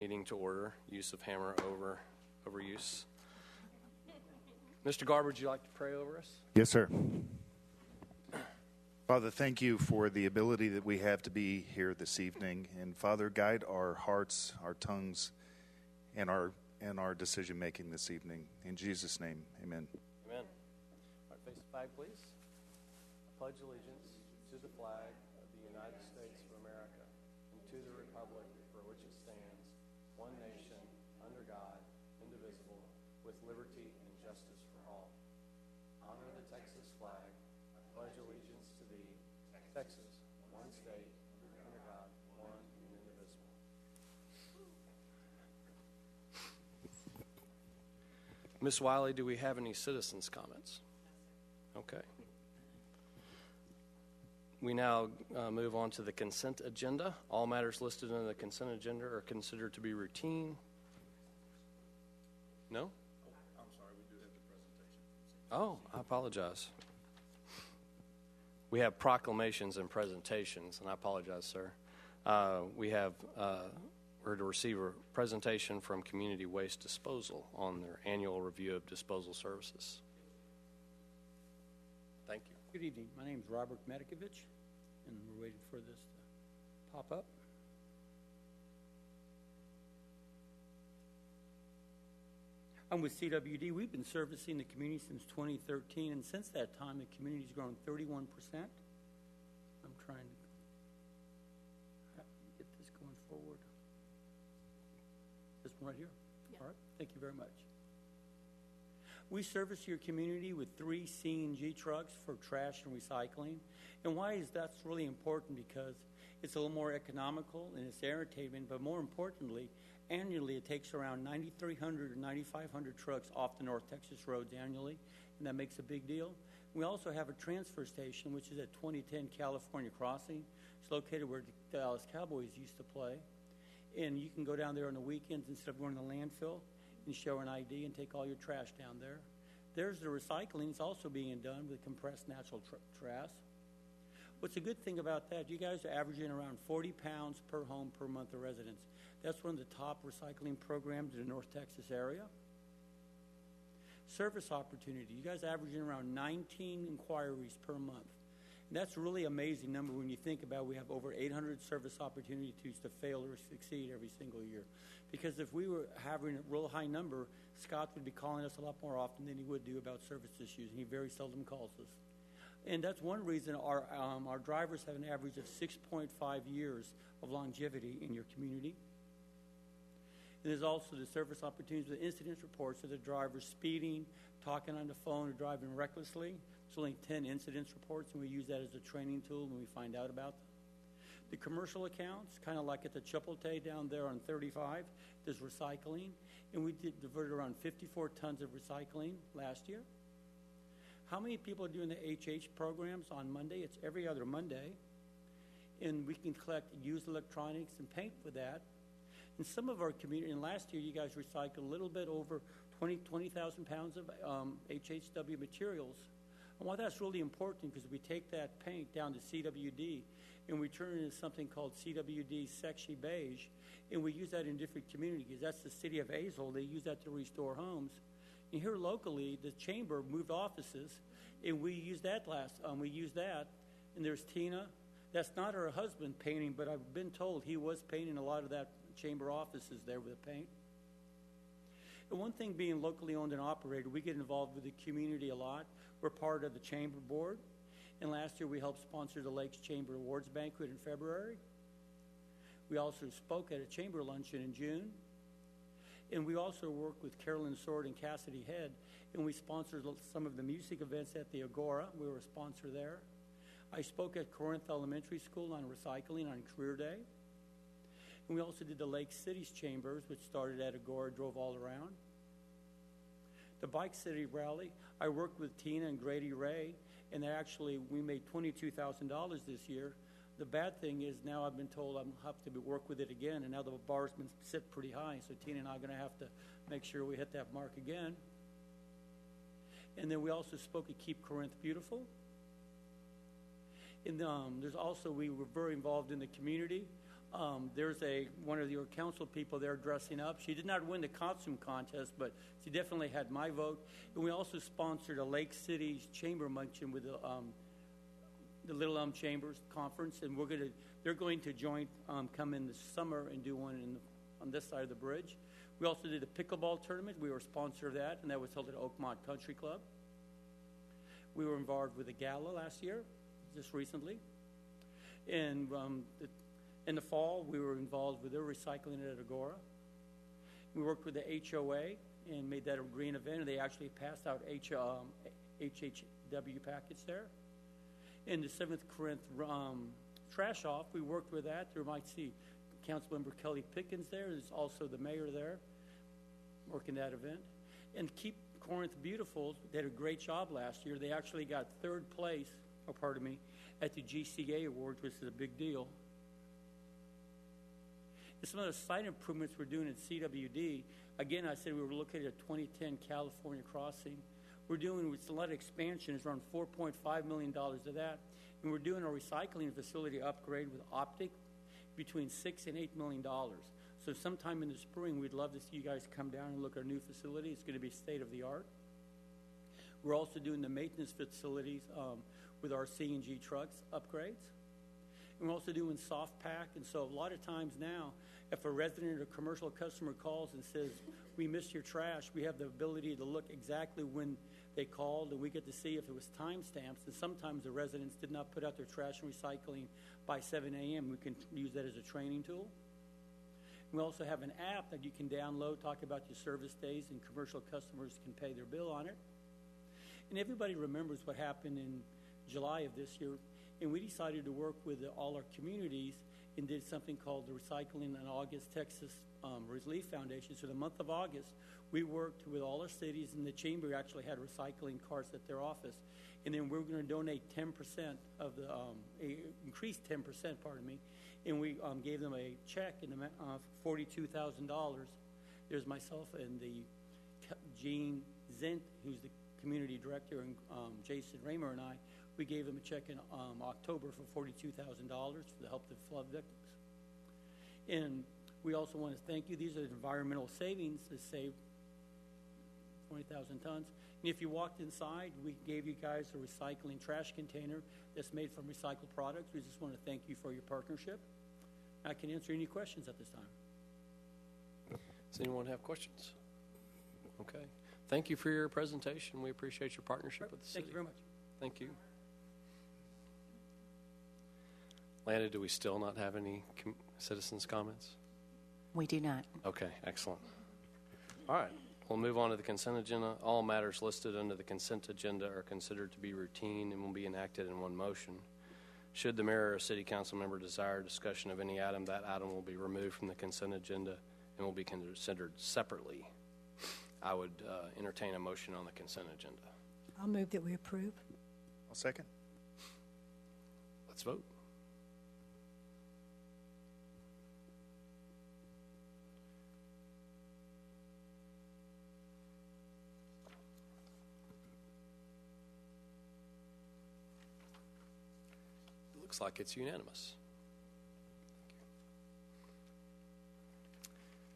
Meeting to order. Use of hammer overuse. Mr. Garber, would you like to pray over us? Yes, sir. Father, thank you for the ability that we have to be here this evening. And Father, guide our hearts, our tongues, and our decision making this evening. In Jesus' name, amen. Amen. All right, face the flag, please. I pledge allegiance to the flag of the United States of America and to the republic for which it stands, one nation, under God, indivisible, with liberty and justice for all. Honor the Texas flag. I pledge allegiance to thee, Texas, one state, under God, one and indivisible. Ms. Wiley, do we have any citizens' comments? Okay. We now move on to the consent agenda. All matters listed on the consent agenda are considered to be routine. No? I'm sorry, we do have the presentation. Oh, I apologize. We have proclamations and presentations, and I apologize, sir. We're to receive a presentation from Community Waste Disposal on their annual review of disposal services. Thank you. Good evening. My name is Robert Medikovich, and we're waiting for this to pop up. I'm with CWD. We've been servicing the community since 2013, and since that time, the community's grown 31%. I'm trying to get this going forward. This one right here? Yeah. All right. Thank you very much. We service your community with 3 CNG trucks for trash and recycling. And why is that really important? Because it's a little more economical and it's air entertainment, but more importantly, annually it takes around 9,300 or 9,500 trucks off the North Texas roads annually, and that makes a big deal. We also have a transfer station, which is at 2010 California Crossing. It's located where the Dallas Cowboys used to play. And you can go down there on the weekends instead of going to the landfill and show an ID and take all your trash down there. There's the recycling. It's also being done with compressed natural trash. What's a good thing about that, you guys are averaging around 40 pounds per home per month of residence. That's one of the top recycling programs in the North Texas area. Service opportunity, you guys are averaging around 19 inquiries per month. And that's a really amazing number when you think about we have over 800 service opportunities to fail or succeed every single year. Because if we were having a real high number, Scott would be calling us a lot more often than he would do about service issues, and he very seldom calls us. And that's one reason our drivers have an average of 6.5 years of longevity in your community. And there's also the service opportunities with incident reports of the drivers speeding, talking on the phone, or driving recklessly. There's only 10 incidents reports, and we use that as a training tool when we find out about them. The commercial accounts, kind of like at the Chipotle down there on 35, there's recycling. And we diverted around 54 tons of recycling last year. How many people are doing the HH programs on Monday? It's every other Monday. And we can collect used electronics and paint for that. In some of our community, and last year you guys recycled a little bit over 20,000 pounds of HHW materials. And why that's really important, because we take that paint down to CWD and we turn it into something called CWD Sexy Beige, and we use that in different communities. That's the city of Azle. They use that to restore homes. And here locally, the chamber moved offices, and we used that and there's Tina. That's not her husband painting, but I've been told he was painting a lot of that chamber offices there with the paint. And one thing being locally owned and operated, we get involved with the community a lot. We're part of the chamber board. And last year we helped sponsor the Lakes Chamber Awards Banquet in February. We also spoke at a chamber luncheon in June. And we also work with Carolyn Sword and Cassidy Head, and we sponsored some of the music events at the Agora. We were a sponsor there. I spoke at Corinth Elementary School on recycling on Career Day. And we also did the Lake Cities Chambers, which started at Agora, drove all around. The Bike City Rally, I worked with Tina and Grady Ray, and we made $22,000 this year. The bad thing is now I've been told I'm have to work with it again, and now the bar's been set pretty high, so Tina and I are going to have to make sure we hit that mark again. And then we also spoke at Keep Corinth Beautiful. And we were very involved in the community. There's one of your council people there dressing up. She did not win the costume contest, but she definitely had my vote. And we also sponsored a Lake City's chamber luncheon with the Little Elm Chambers Conference, and they're going to come in the summer and do one on this side of the bridge. We also did a pickleball tournament. We were a sponsor of that, and that was held at Oakmont Country Club. We were involved with a gala last year, just recently. And in the fall, we were involved with their recycling at Agora. We worked with the HOA and made that a green event, and they actually passed out HHW packets there. In the 7th Corinth trash off, we worked with that. You might see Councilmember Kelly Pickens there. There's also the mayor there working that event. And Keep Corinth Beautiful did a great job last year. They actually got 3rd place, at the GCA Awards, which is a big deal. And some of the site improvements we're doing at CWD, again, I said we were located at 2010 California Crossing. We're doing with a lot of expansion, it's around $4.5 million of that. And we're doing a recycling facility upgrade with optic between $6 and $8 million. So sometime in the spring, we'd love to see you guys come down and look at our new facility. It's going to be state of the art. We're also doing the maintenance facilities with our CNG trucks upgrades. And we're also doing soft pack. And so a lot of times now, if a resident or commercial customer calls and says, we missed your trash, we have the ability to look exactly when they called, and we get to see if it was timestamps. And sometimes the residents did not put out their trash and recycling by 7 a.m. We can use that as a training tool. We also have an app that you can download, talk about your service days, and commercial customers can pay their bill on it. And everybody remembers what happened in July of this year, and we decided to work with all our communities and did something called the Recycling in August Texas Relief Foundation. So the month of August, we worked with all our cities, and the chamber actually had recycling carts at their office. And then we're going to donate 10% of the, increased 10%, and we gave them a check in the $42,000. There's myself and Gene Zent, who's the community director, and Jason Raymer and I. We gave them a check in October for $42,000 for the help of flood victims. And we also want to thank you. These are the environmental savings that saved 20,000 tons. And if you walked inside, we gave you guys a recycling trash container that's made from recycled products. We just want to thank you for your partnership. I can answer any questions at this time. Does anyone have questions? Okay. Thank you for your presentation. We appreciate your partnership with the city. Thank you very much. Thank you. Lana, do we still not have any citizens' comments? We do not. Okay, excellent. All right, we'll move on to the consent agenda. All matters listed under the consent agenda are considered to be routine and will be enacted in one motion. Should the mayor or city council member desire discussion of any item, that item will be removed from the consent agenda and will be considered separately. I would entertain a motion on the consent agenda. I'll move that we approve. I'll second. Let's vote. It looks like it's unanimous.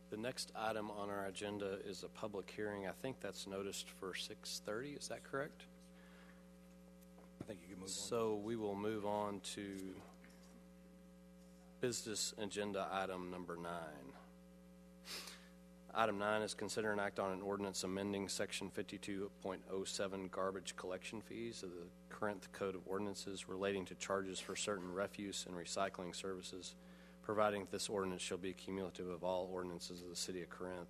The next item on our agenda is a public hearing. I think that's noticed for 6:30. Is that correct? I think you can move on. So we will move on to business agenda item number 9. Item 9 is consider and act on an ordinance amending section 52.07 garbage collection fees of the Corinth Code of Ordinances relating to charges for certain refuse and recycling services, providing that this ordinance shall be cumulative of all ordinances of the city of Corinth,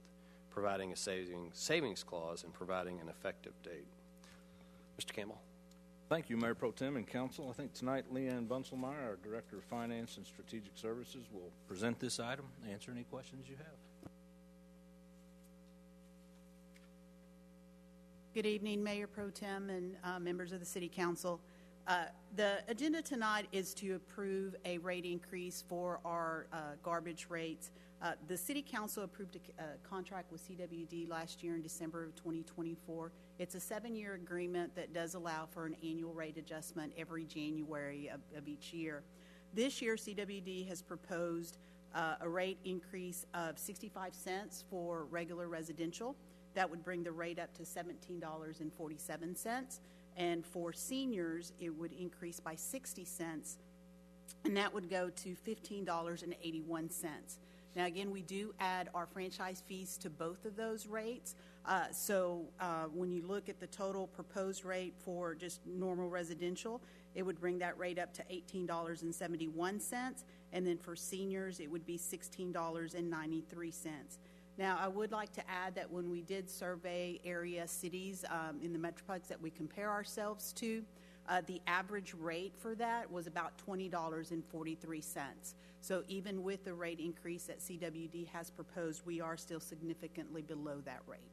providing a savings clause, and providing an effective date. Mr. Campbell. Thank you, Mayor Pro Tem and Council. I think tonight Leanne Bunselmeyer, our Director of Finance and Strategic Services, will present this item, answer any questions you have. Good evening, Mayor Pro Tem and members of the City Council. The agenda tonight is to approve a rate increase for our garbage rates. The City Council approved a contract with CWD last year in December of 2024. It's a 7-year agreement that does allow for an annual rate adjustment every January of each year. This year, CWD has proposed a rate increase of 65 cents for regular residential. That would bring the rate up to $17.47. And for seniors, it would increase by 60 cents, and that would go to $15.81. Now, again, we do add our franchise fees to both of those rates. So when you look at the total proposed rate for just normal residential, it would bring that rate up to $18.71. And then for seniors, it would be $16.93. Now, I would like to add that when we did survey area cities in the Metroplex that we compare ourselves to, the average rate for that was about $20.43. So even with the rate increase that CWD has proposed, we are still significantly below that rate.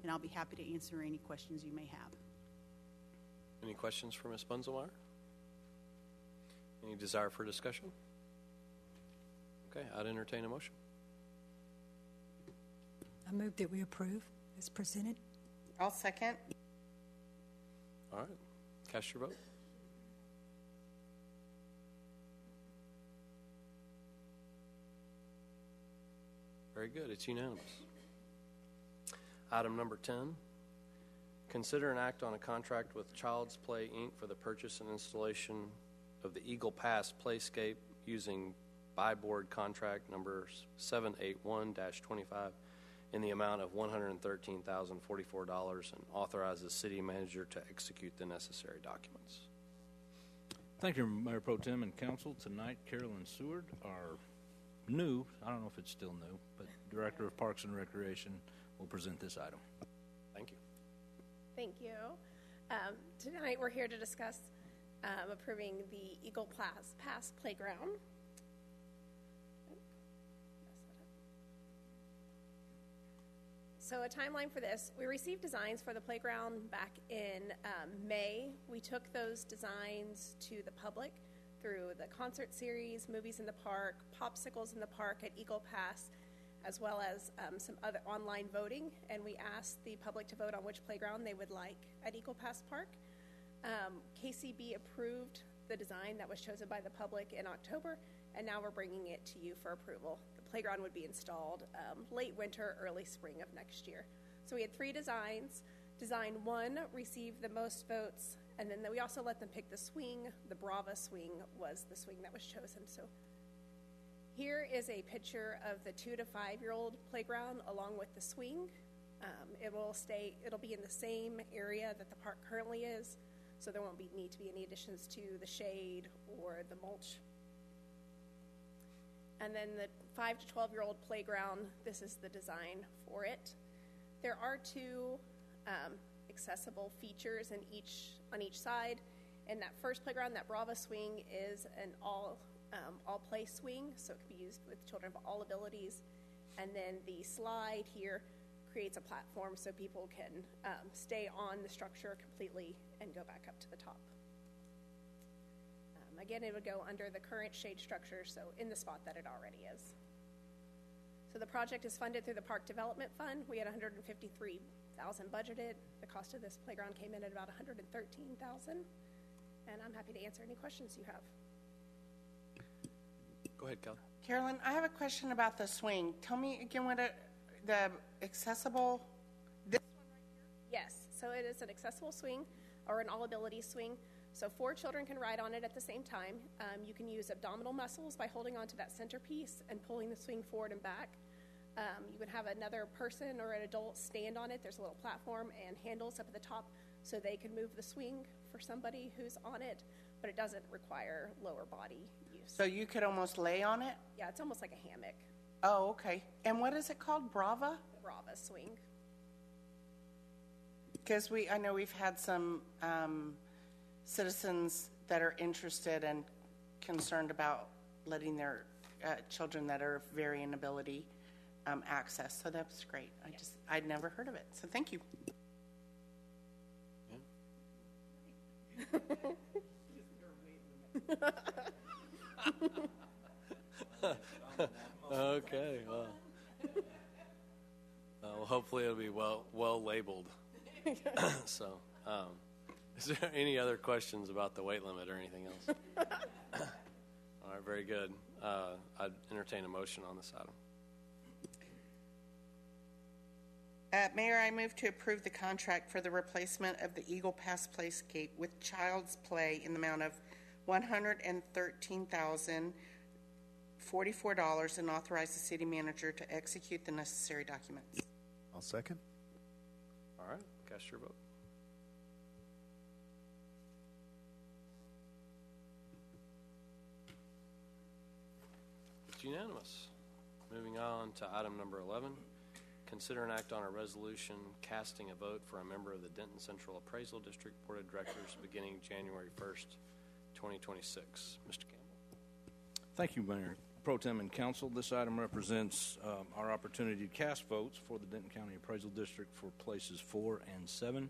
And I'll be happy to answer any questions you may have. Any questions for Ms. Bunzelmeyer? Any desire for discussion? Okay, I'd entertain a motion. I move that we approve as presented. I'll second. All right, cast your vote. Very good, it's unanimous. Item number 10, consider an act on a contract with Child's Play, Inc. for the purchase and installation of the Eagle Pass Playscape using buy board contract number 781-25 in the amount of $113,044 and authorize the city manager to execute the necessary documents. Thank you, Mayor Pro Tem and Council. Tonight, Carolyn Seward, our new, I don't know if it's still new, but Director of Parks and Recreation, will present this item. Thank you. Thank you. Tonight we're here to discuss approving the Eagle Pass Playground. So a timeline for this, we received designs for the playground back in May. We took those designs to the public through the concert series, Movies in the Park, Popsicles in the Park at Eagle Pass, as well as some other online voting, and we asked the public to vote on which playground they would like at Eagle Pass Park. KCB approved the design that was chosen by the public in October, and now we're bringing it to you for approval. The playground would be installed late winter, early spring of next year. So we had 3 designs. Design 1 received the most votes, and then we also let them pick the swing. The Brava swing was the swing that was chosen. So here is a picture of the 2 to 5-year-old playground along with the swing. It'll be in the same area that the park currently is, so there won't need to be any additions to the shade or the mulch. And then the 5 to 12-year-old playground, this is the design for it. There are 2 accessible features on each side. And that first playground, that Brava swing, is an all-play swing, so it can be used with children of all abilities. And then the slide here creates a platform so people can stay on the structure completely and go back up to the top. Again, it would go under the current shade structure, so in the spot that it already is. So the project is funded through the Park Development Fund. We had $153,000 budgeted. The cost of this playground came in at about $113,000, and I'm happy to answer any questions you have. Go ahead, Kelly. Carolyn, I have a question about the swing. Tell me again what the accessible, this one right here? Yes, so it is an accessible swing or an all-ability swing. So 4 children can ride on it at the same time. You can use abdominal muscles by holding onto that centerpiece and pulling the swing forward and back. You would have another person or an adult stand on it. There's a little platform and handles up at the top so they can move the swing for somebody who's on it, but it doesn't require lower body use. So you could almost lay on it? Yeah, it's almost like a hammock. Oh, okay. And what is it called? Brava? The Brava swing. Because I know we've had some citizens that are interested and concerned about letting their children that are of varying ability access. So that's great. I'd never heard of it. So thank you. Okay, well, hopefully it'll be well labeled. So, is there any other questions about the weight limit or anything else? All right, very good. I'd entertain a motion on this item. Mayor, I move to approve the contract for the replacement of the Eagle Pass Playscape with Child's Play in the amount of $113,044 and authorize the city manager to execute the necessary documents. I'll second. All right, cast your vote. It's unanimous. Moving on to item number 11. Consider an act on a resolution casting a vote for a member of the Denton Central Appraisal District Board of Directors beginning January 1st, 2026. Mr. Campbell. Thank you, Mayor Pro Tem and Council. This item represents our opportunity to cast votes for the Denton County Appraisal District for places 4 and 7.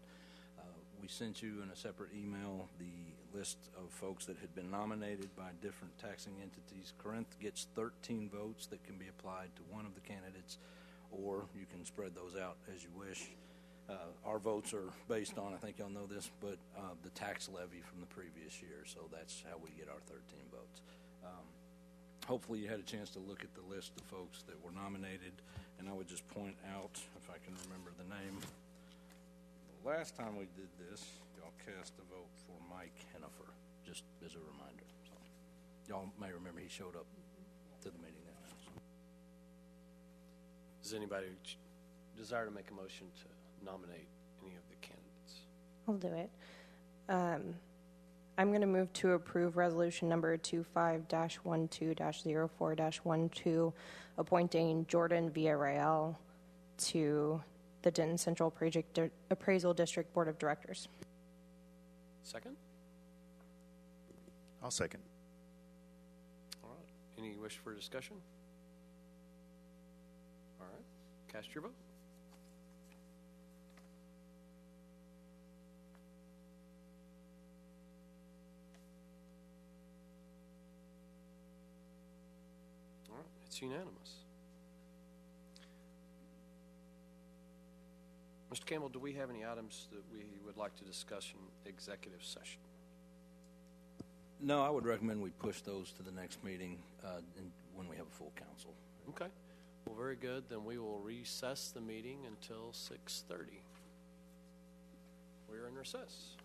We sent you in a separate email the list of folks that had been nominated by different taxing entities. Corinth gets 13 votes that can be applied to one of the candidates, or you can spread those out as you wish. Our votes are based on, I think y'all know this, but the tax levy from the previous year, so that's how we get our 13 votes. Hopefully you had a chance to look at the list of folks that were nominated, and I would just point out, if I can remember the name, the last time we did this, y'all cast a vote for Mike Hennifer, just as a reminder. So, y'all may remember he showed up to the meeting that night. So. Does anybody desire to make a motion to nominate any of the candidates? I'll do it. I'm going to move to approve resolution number 25-12-04-12, appointing Jordan Villarreal to the Denton Central Appraisal District Board of Directors. Second? I'll second. All right. Any wish for discussion? All right. Cast your vote. All right. It's unanimous. Mr. Campbell, do we have any items that we would like to discuss in executive session? No, I would recommend we push those to the next meeting when we have a full council. Okay. Well, very good. Then we will recess the meeting until 6:30. We are in recess.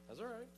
That's all right.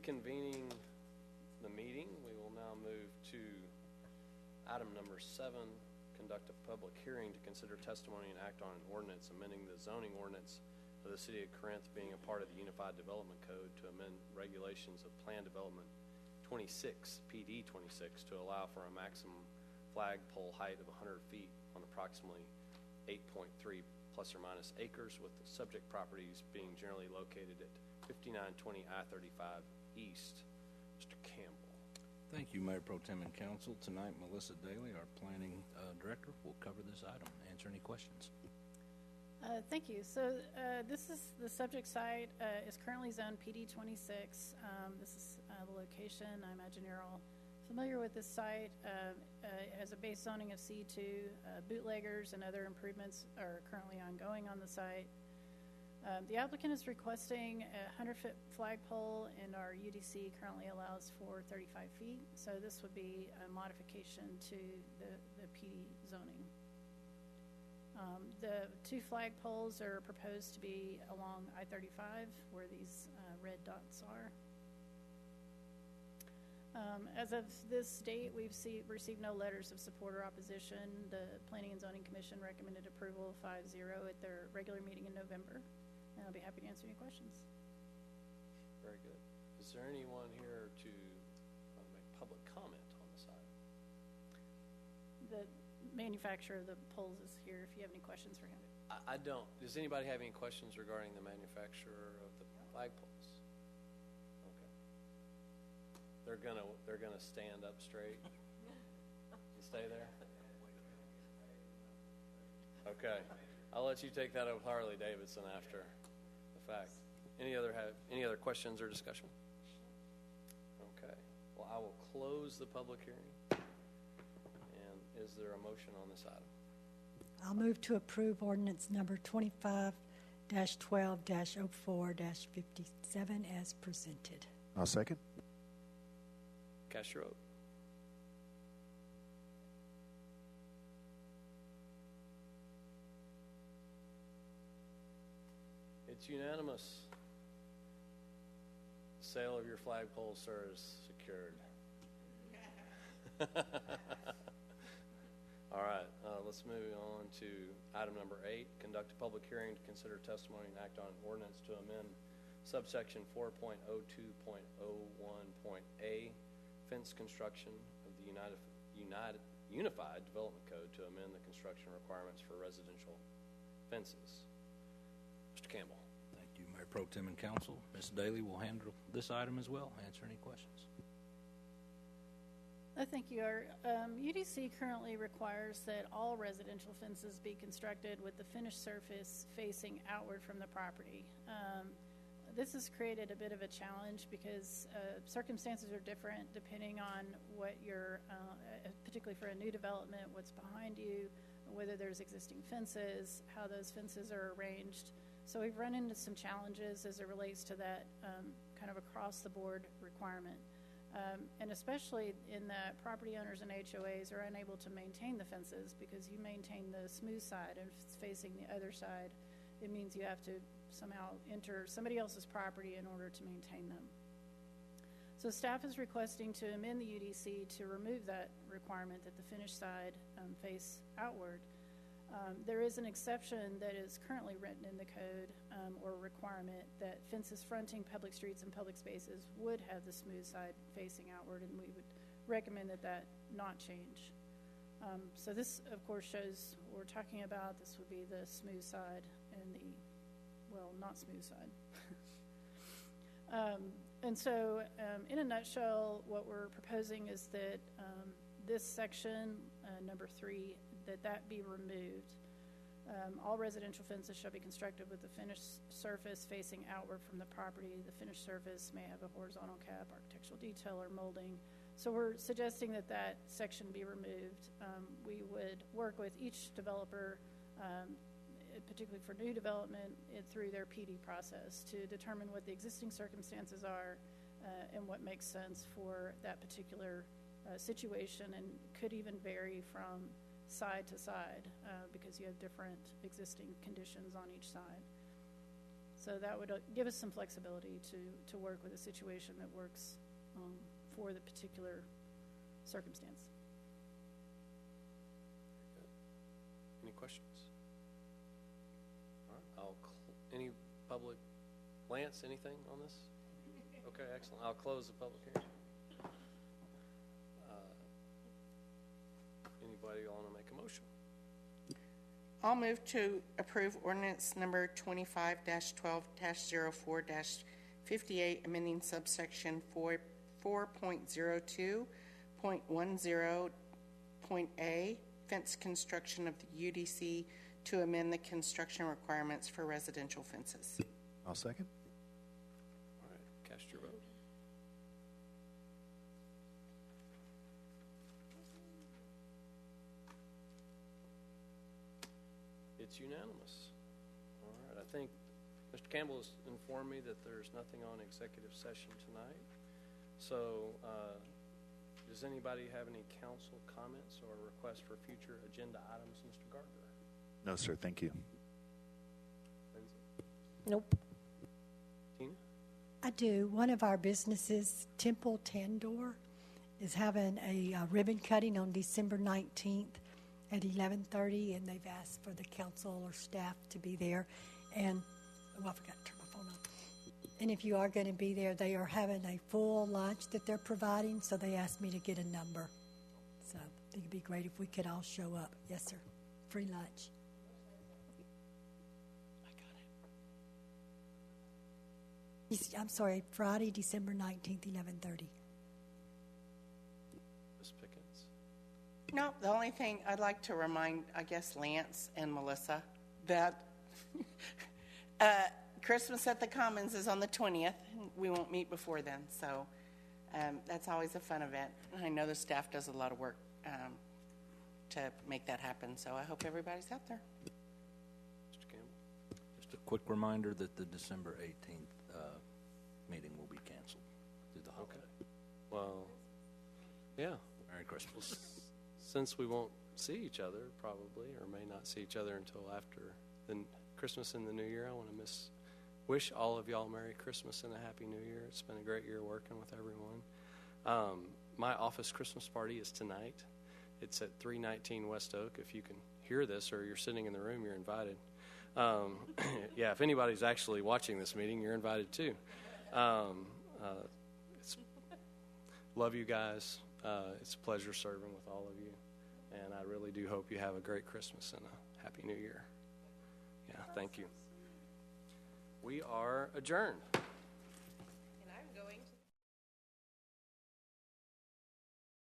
Reconvening the meeting, we will now move to item number 7, conduct a public hearing to consider testimony and act on an ordinance amending the zoning ordinance of the City of Corinth being a part of the Unified Development Code to amend regulations of Plan Development 26, PD 26, to allow for a maximum flagpole height of 100 feet on approximately 8.3 plus or minus acres, with the subject properties being generally located at 5920 I-35 East. Mr. Campbell. Thank you, Mayor Pro Tem and Council. Tonight, Melissa Daly, our Planning Director, will cover this item and answer any questions. Thank you. So this is the subject site is currently zoned PD 26. This is the location. I imagine you're all familiar with this site. It has a base zoning of C2. Bootleggers and other improvements are currently ongoing on the site. The applicant is requesting a 100-foot flagpole, and our UDC currently allows for 35 feet. So this would be a modification to the PD zoning. The 2 flagpoles are proposed to be along I-35, where these red dots are. As of this date, we've received no letters of support or opposition. The Planning and Zoning Commission recommended approval 5-0 at their regular meeting in November, and I'll be happy to answer any questions. Very good. Is there anyone here to make public comment on this item? The manufacturer of the poles is here if you have any questions for him. I don't. Does anybody have any questions regarding the manufacturer of the flagpoles? Okay. They're gonna stand up straight and stay there. Okay. I'll let you take that up with Harley Davidson after the fact. Any other questions or discussion? Okay. Well, I will close the public hearing. And is there a motion on this item? I'll move to approve ordinance number 25-12-04-57 as presented. I'll second. Cast your vote. It's unanimous. The sale of your flagpole, sir, is secured. All right, let's move on to item number 8, conduct a public hearing to consider testimony and act on an ordinance to amend subsection 4.02.01.A, fence construction of the Unified Development Code to amend the construction requirements for residential fences. Mr. Campbell. Thank you, Mayor Pro Tem and Council. Ms. Daly will handle this item as well, answer any questions. Thank you. Our UDC currently requires that all residential fences be constructed with the finished surface facing outward from the property. This has created a bit of a challenge because circumstances are different depending on what your, particularly for a new development, what's behind you, whether there's existing fences, how those fences are arranged. So we've run into some challenges as it relates to that kind of across-the-board requirement. And especially in that property owners and HOAs are unable to maintain the fences because you maintain the smooth side, and if it's facing the other side, it means you have to somehow enter somebody else's property in order to maintain them. So staff is requesting to amend the UDC to remove that requirement that the finished side face outward. There is an exception that is currently written in the code or requirement that fences fronting public streets and public spaces would have the smooth side facing outward, and we would recommend that that not change. So this, of course, shows what we're talking about. This would be the smooth side and the, well, not smooth side. And so in a nutshell, what we're proposing is that this section, number 3, that be removed. All residential fences shall be constructed with the finished surface facing outward from the property. The finished surface may have a horizontal cap, architectural detail, or molding. So we're suggesting that that section be removed. We would work with each developer, particularly for new development, through their PD process to determine what the existing circumstances are and what makes sense for that particular situation, and could even vary from side to side because you have different existing conditions on each side. So that would give us some flexibility to work with a situation that works for the particular circumstance. Any questions? All right, any public, Lance, anything on this? Okay, excellent. I'll close the public hearing. Anybody want to make a motion? I'll move to approve ordinance number 25-12-04-58, amending subsection 4.02.10.A, fence construction of the UDC to amend the construction requirements for residential fences. I'll second. All right, cast your vote. It's unanimous. All right, I think Mr. Campbell has informed me that there's nothing on executive session tonight. So does anybody have any council comments or requests for future agenda items, Mr. Gardner? No, sir. Thank you. Lindsay? Nope. Tina? I do. One of our businesses, Temple Tandor, is having a ribbon cutting on December 19th at 11:30, and they've asked for the council or staff to be there. And, I forgot to turn my phone on. And if you are going to be there, they are having a full lunch that they're providing, so they asked me to get a number. So I think it'd be great if we could all show up. Yes, sir. Free lunch. I'm sorry, Friday, December 19th, 11:30. Ms. Pickens? No, the only thing I'd like to remind, I guess, Lance and Melissa, that Christmas at the Commons is on the 20th. We won't meet before then, so that's always a fun event. I know the staff does a lot of work to make that happen, so I hope everybody's out there. Mr. Campbell? Just a quick reminder that the December 18th meeting will be canceled due to the holiday. Okay. Well, yeah. Merry Christmas. Since we won't see each other probably, or may not see each other until after the Christmas and the New Year, I want to wish all of y'all Merry Christmas and a Happy New Year. It's been a great year working with everyone. My office Christmas party is tonight. It's at 319 West Oak. If you can hear this or you're sitting in the room, you're invited. Yeah, if anybody's actually watching this meeting, you're invited too. Love you guys. It's a pleasure serving with all of you. And I really do hope you have a great Christmas and a Happy New Year. Yeah, thank you. We are adjourned.